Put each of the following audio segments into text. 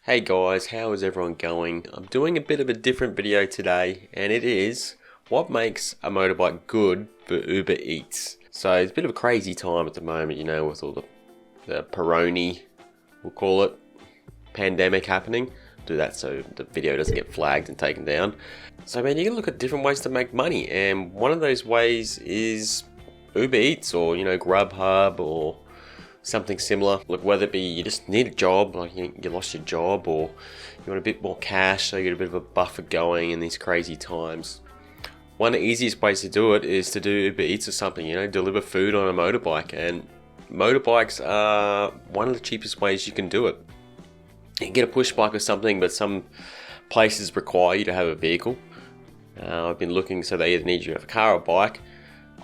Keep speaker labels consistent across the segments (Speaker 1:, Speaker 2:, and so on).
Speaker 1: Hey guys, how is everyone going? I'm doing a bit of a different video today, and it is what makes a motorbike good for Uber Eats. So it's a bit of a crazy time at the moment, you know, with all the Peroni, we'll call it, pandemic happening. Do that so the video doesn't get flagged and taken down. So man, you can look at different ways to make money, and one of those ways is Uber Eats or, you know, Grubhub or something similar. Look, whether it be you just need a job, like you lost your job, or you want a bit more cash so you get a bit of a buffer going in these crazy times. One of the easiest ways to do it is to do Uber Eats or something, you know, deliver food on a motorbike. And motorbikes are one of the cheapest ways you can do it. You can get a push bike or something, but some places require you to have a vehicle. I've been looking, so they either need you to have a car or a bike.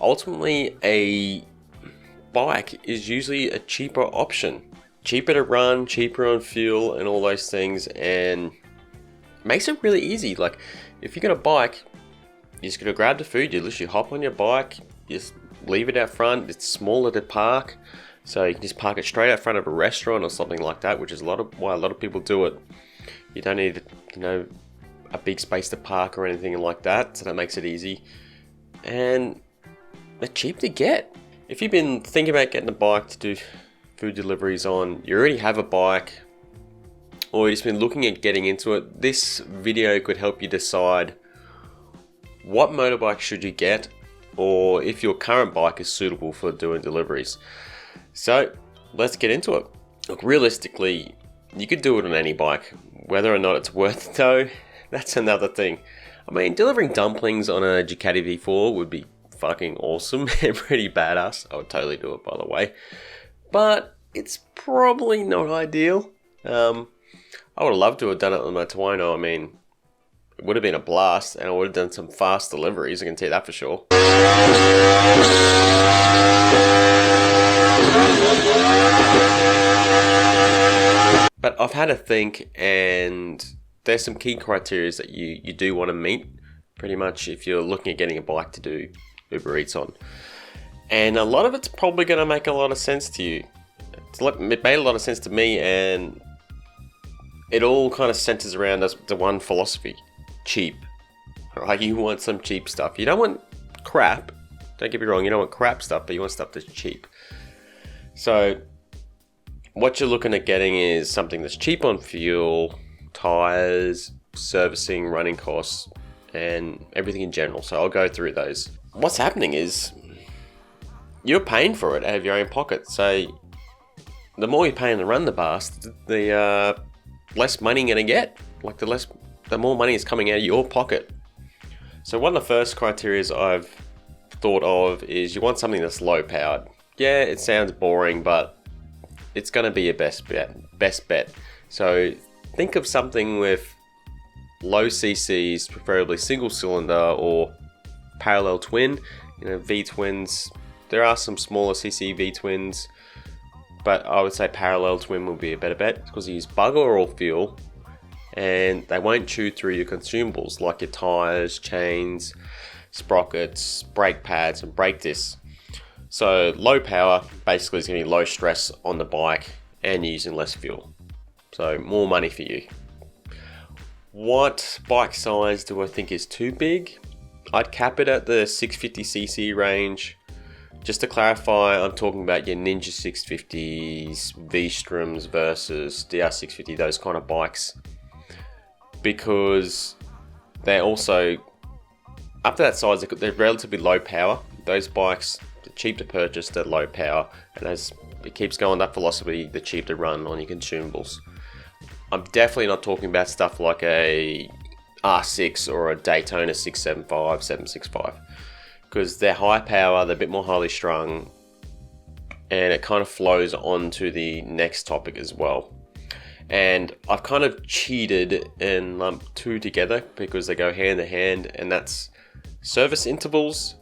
Speaker 1: Ultimately, a bike is usually a cheaper option. Cheaper to run, cheaper on fuel and all those things, and makes it really easy. Like, if you got a bike, you're just gonna grab the food, you literally hop on your bike, you just leave it out front. It's smaller to park, so you can just park it straight out front of a restaurant or something like that, which is why a lot of people do it. You don't need, you know, a big space to park or anything like that, so that makes it easy. And they're cheap to get. If you've been thinking about getting a bike to do food deliveries on, you already have a bike, or you've just been looking at getting into it, this video could help you decide what motorbike should you get, or if your current bike is suitable for doing deliveries. So let's get into it. Look, realistically, you could do it on any bike. Whether or not it's worth it though, that's another thing. I mean, delivering dumplings on a Ducati V4 would be fucking awesome and pretty badass. I would totally do it, by the way, but it's probably not ideal. I would have loved to have done it on my Tuono. I mean, it would have been a blast, and I would have done some fast deliveries, I can tell you that for sure. But I've had a think, and there's some key criteria that you do want to meet, pretty much, if you're looking at getting a bike to do Uber Eats on. And a lot of it's probably going to make a lot of sense to you. It made a lot of sense to me, and it all kind of centers around the one philosophy: cheap. Right? You want some cheap stuff. You don't want crap. Don't get me wrong, you don't want crap stuff, but you want stuff that's cheap. So what you're looking at getting is something that's cheap on fuel, tires, servicing, running costs, and everything in general. So I'll go through those. What's happening is you're paying for it out of your own pocket. So the more you're paying to run the bus, the less money you're gonna get. Like the more money is coming out of your pocket. So one of the first criteria I've thought of is you want something that's low powered. Yeah, it sounds boring, but it's gonna be your best bet. So think of something with low CCs, preferably single cylinder or parallel twin. You know, V-twins, there are some smaller CC V-twins, but I would say parallel twin will be a better bet because you use bugger all fuel and they won't chew through your consumables like your tires, chains, sprockets, brake pads and brake discs. So low power basically is going to be low stress on the bike and using less fuel. So more money for you. What bike size do I think is too big? I'd cap it at the 650cc range. Just to clarify, I'm talking about your Ninja 650s, V-Stroms versus DR650, those kind of bikes. Because they're also, up to that size, they're relatively low power. Those bikes, they're cheap to purchase, they're low power. And as it keeps going, that philosophy, they're cheap to run on your consumables. I'm definitely not talking about stuff like a R6 or a Daytona 675, 765. Because they're high power, they're a bit more highly strung, and it kind of flows on to the next topic as well. And I've kind of cheated and lumped two together because they go hand in hand, and that's service intervals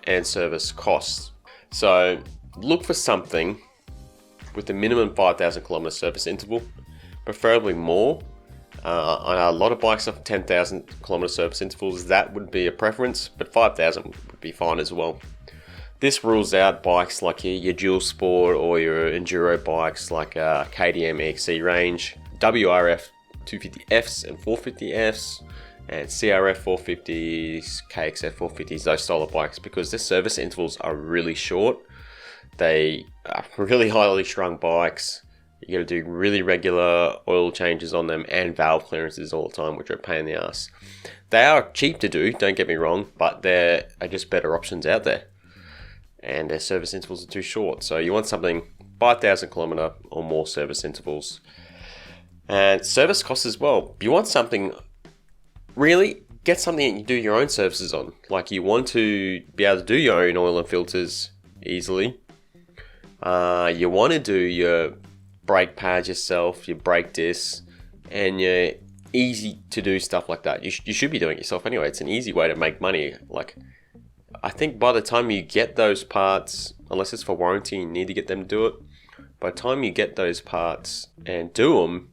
Speaker 1: and service costs. So look for something with a minimum 5,000 kilometer service interval, preferably more. On a lot of bikes up 10,000 kilometer service intervals, that would be a preference, but 5,000 would be fine as well. This rules out bikes like your dual sport or your enduro bikes like KTM EXC range. WRF 250Fs and 450Fs, and CRF 450s, KXF 450s, those style of bikes, because their service intervals are really short. They are really highly strung bikes. You got to do really regular oil changes on them and valve clearances all the time, which are a pain in the ass. They are cheap to do, don't get me wrong, but there are just better options out there. And their service intervals are too short. So you want something 5,000 kilometer or more service intervals. And service costs as well. You want something, really, get something that you do your own services on. Like you want to be able to do your own oil and filters easily. You want to do your brake pads yourself, your brake discs, and you're easy to do stuff like that. You should be doing it yourself anyway. It's an easy way to make money. Like, I think by the time you get those parts, unless it's for warranty, you need to get them to do it. By the time you get those parts and do them,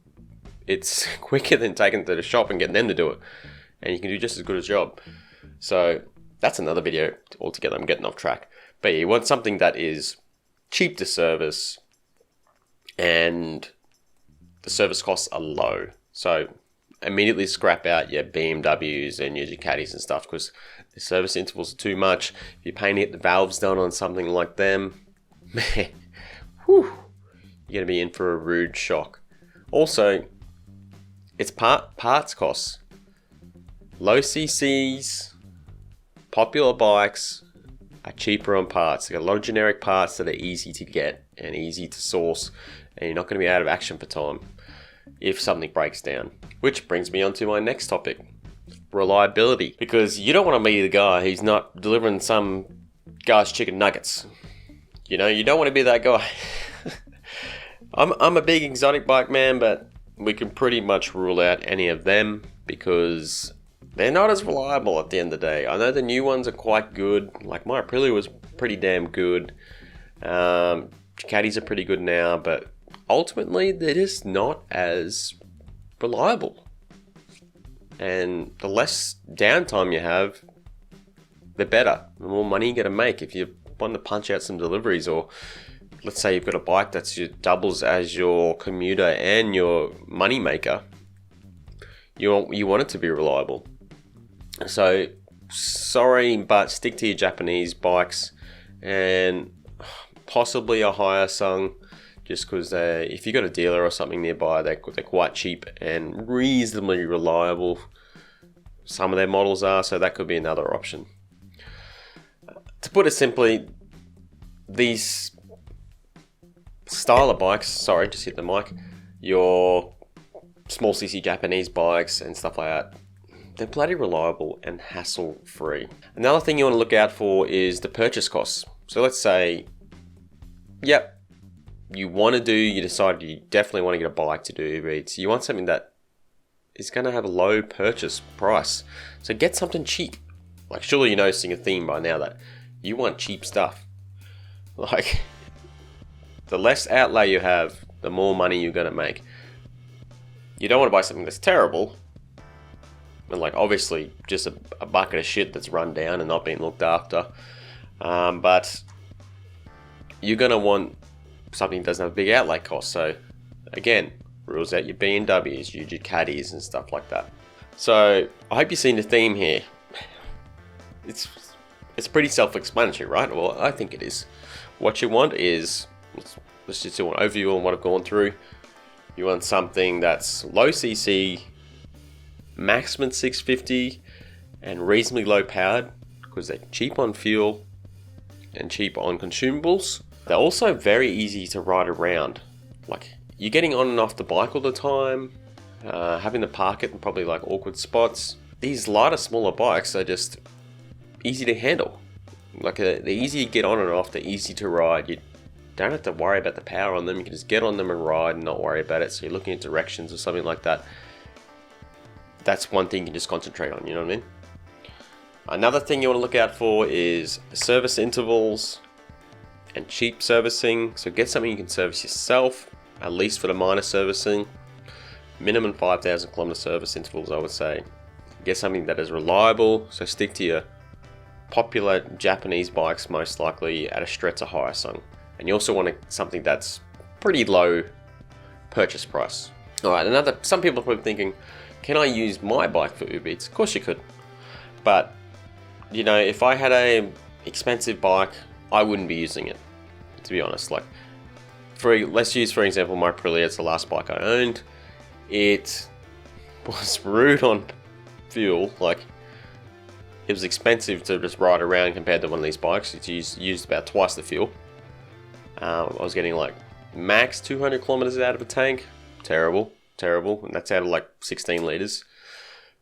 Speaker 1: it's quicker than taking them to the shop and getting them to do it. And you can do just as good a job. So that's another video altogether. I'm getting off track. But yeah, you want something that is cheap to service and the service costs are low. So immediately scrap out your BMWs and your Ducatis and stuff, because the service intervals are too much. If you're paying to get the valves done on something like them, man, whew, you're going to be in for a rude shock. Also, it's parts costs. Low CCs, popular bikes are cheaper on parts. They've got a lot of generic parts that are easy to get and easy to source, and you're not going to be out of action for time if something breaks down. Which brings me on to my next topic, reliability. Because you don't want to be the guy who's not delivering some guy's chicken nuggets. You know, you don't want to be that guy. I'm a big exotic bike man, but we can pretty much rule out any of them because they're not as reliable at the end of the day. I know the new ones are quite good. Like my Aprilia was pretty damn good. Ducatis are pretty good now, but ultimately they're just not as reliable. And the less downtime you have, the better. The more money you're going to make if you want to punch out some deliveries, or let's say you've got a bike that's doubles as your commuter and your money maker. You want it to be reliable. So sorry, but stick to your Japanese bikes and possibly a Hyosung, just because if you got a dealer or something nearby, they're quite cheap and reasonably reliable. Some of their models are, so that could be another option. To put it simply, these style of bikes, sorry, just hit the mic, your small cc Japanese bikes and stuff like that, they're bloody reliable and hassle free. Another thing you want to look out for is the purchase costs. So let's say, yep, you decide you definitely want to get a bike to do Uber Eats. You want something that is going to have a low purchase price. So get something cheap. Like, surely you're noticing a theme by now that you want cheap stuff. Like, the less outlay you have, the more money you're going to make. You don't want to buy something that's terrible, and like obviously just a bucket of shit that's run down and not being looked after. But you're going to want something that doesn't have a big outlay cost. So again, rules out your BMWs, your Ducatis and stuff like that. So I hope you've seen the theme here. It's pretty self-explanatory, right? Well, I think it is. What you want is, let's just do an overview on what I've gone through. You want something that's low CC, maximum 650, and reasonably low powered, because they're cheap on fuel and cheap on consumables. They're also very easy to ride around. Like, you're getting on and off the bike all the time, having to park it in probably like awkward spots. These lighter, smaller bikes are just easy to handle. Like, they're easy to get on and off, they're easy to ride. You don't have to worry about the power on them. You can just get on them and ride and not worry about it. So you're looking at directions or something like that. That's one thing you can just concentrate on, you know what I mean? Another thing you want to look out for is service intervals and cheap servicing. So get something you can service yourself, at least for the minor servicing. Minimum 5,000 kilometer service intervals, I would say. Get something that is reliable. So stick to your popular Japanese bikes, most likely at a stretch, a Hyosung. And you also want something that's pretty low purchase price. Alright, some people are probably thinking, can I use my bike for Uber Eats? Of course you could. But, you know, if I had a expensive bike, I wouldn't be using it, to be honest. Like, let's use, for example, my Aprilia. It's the last bike I owned. It was rude on fuel. Like, it was expensive to just ride around compared to one of these bikes. It used about twice the fuel. I was getting like max 200 kilometers out of a tank. Terrible, and that's out of like 16 liters.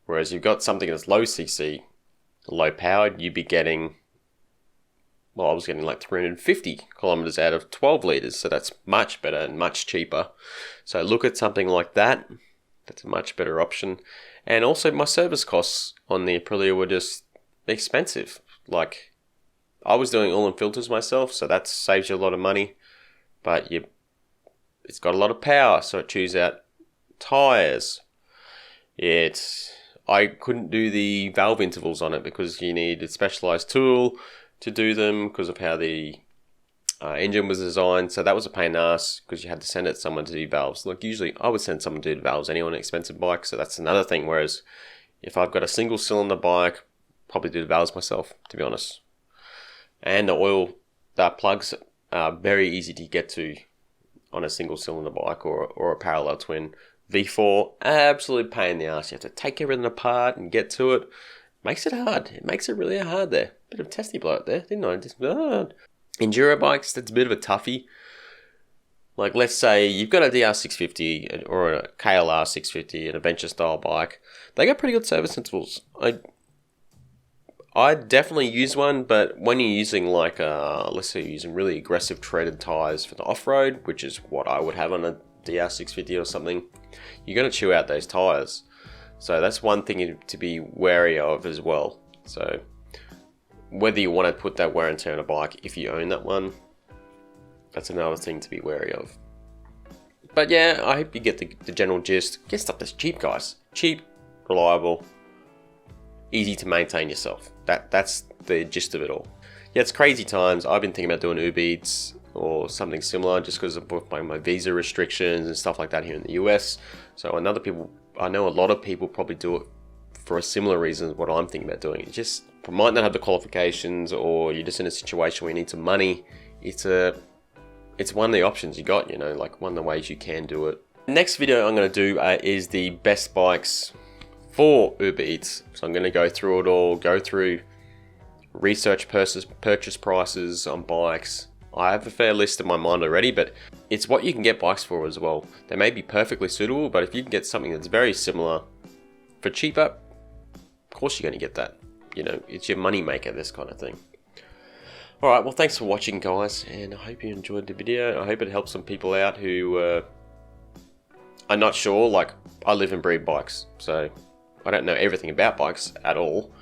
Speaker 1: Whereas you've got something that's low cc, low powered, you'd be getting, well, I was getting like 350 kilometers out of 12 liters, so that's much better and much cheaper. So look at something like that. That's a much better option. And also my service costs on the Aprilia were just expensive. Like, I was doing all in filters myself, so that saves you a lot of money. But it's got a lot of power, so it chews out tires. I couldn't do the valve intervals on it because you need a specialized tool to do them because of how the engine was designed. So that was a pain in the ass because you had to send it to someone to do valves. Like, usually I would send someone to do valves anyway on an expensive bike, so that's another thing. Whereas if I've got a single cylinder bike, probably do the valves myself, to be honest. And the oil plugs are very easy to get to on a single cylinder bike or a parallel twin. V4, absolute pain in the ass. You have to take everything apart and get to it. Makes it hard. It makes it really hard there. Bit of testy blow there, didn't I? Enduro bikes, that's a bit of a toughie. Like, let's say you've got a DR650 or a KLR 650, an adventure style bike. They got pretty good service intervals. I definitely use one, but when you're using like, let's say you're using really aggressive treaded tires for the off-road, which is what I would have on a DR650 or something, you're going to chew out those tires. So that's one thing to be wary of as well. So whether you want to put that wear and tear on a bike, if you own that one, that's another thing to be wary of. But yeah, I hope you get the general gist. Get stuff that's cheap, guys. Cheap, reliable, easy to maintain yourself. That's the gist of it all. Yeah, it's crazy times. I've been thinking about doing Uber Eats or something similar just because of my visa restrictions and stuff like that here in the US. So I know a lot of people probably do it for a similar reason as what I'm thinking about doing. It just might not have the qualifications, or you're just in a situation where you need some money. It's one of the options you got, you know, like one of the ways you can do it. Next video I'm going to do is the best bikes for Uber Eats. So I'm going to go through it all, go through research purchase prices on bikes. I have a fair list in my mind already, but it's what you can get bikes for as well. They may be perfectly suitable, but if you can get something that's very similar for cheaper, of course you're going to get that. You know, it's your money maker, this kind of thing. Alright, well, thanks for watching, guys, and I hope you enjoyed the video. I hope it helps some people out who are not sure. Like, I live and breed bikes, so I don't know everything about bikes at all,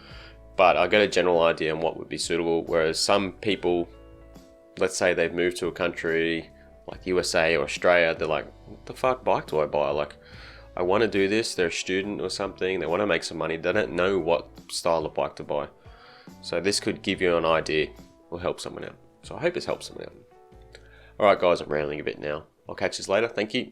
Speaker 1: but I got a general idea on what would be suitable, whereas some people, let's say they've moved to a country like USA or Australia, they're like, what the fuck bike do I buy? Like, I want to do this, they're a student or something, they want to make some money, they don't know what style of bike to buy. So this could give you an idea or help someone out. So I hope this helps someone out. Alright guys, I'm rambling a bit now. I'll catch you later, thank you.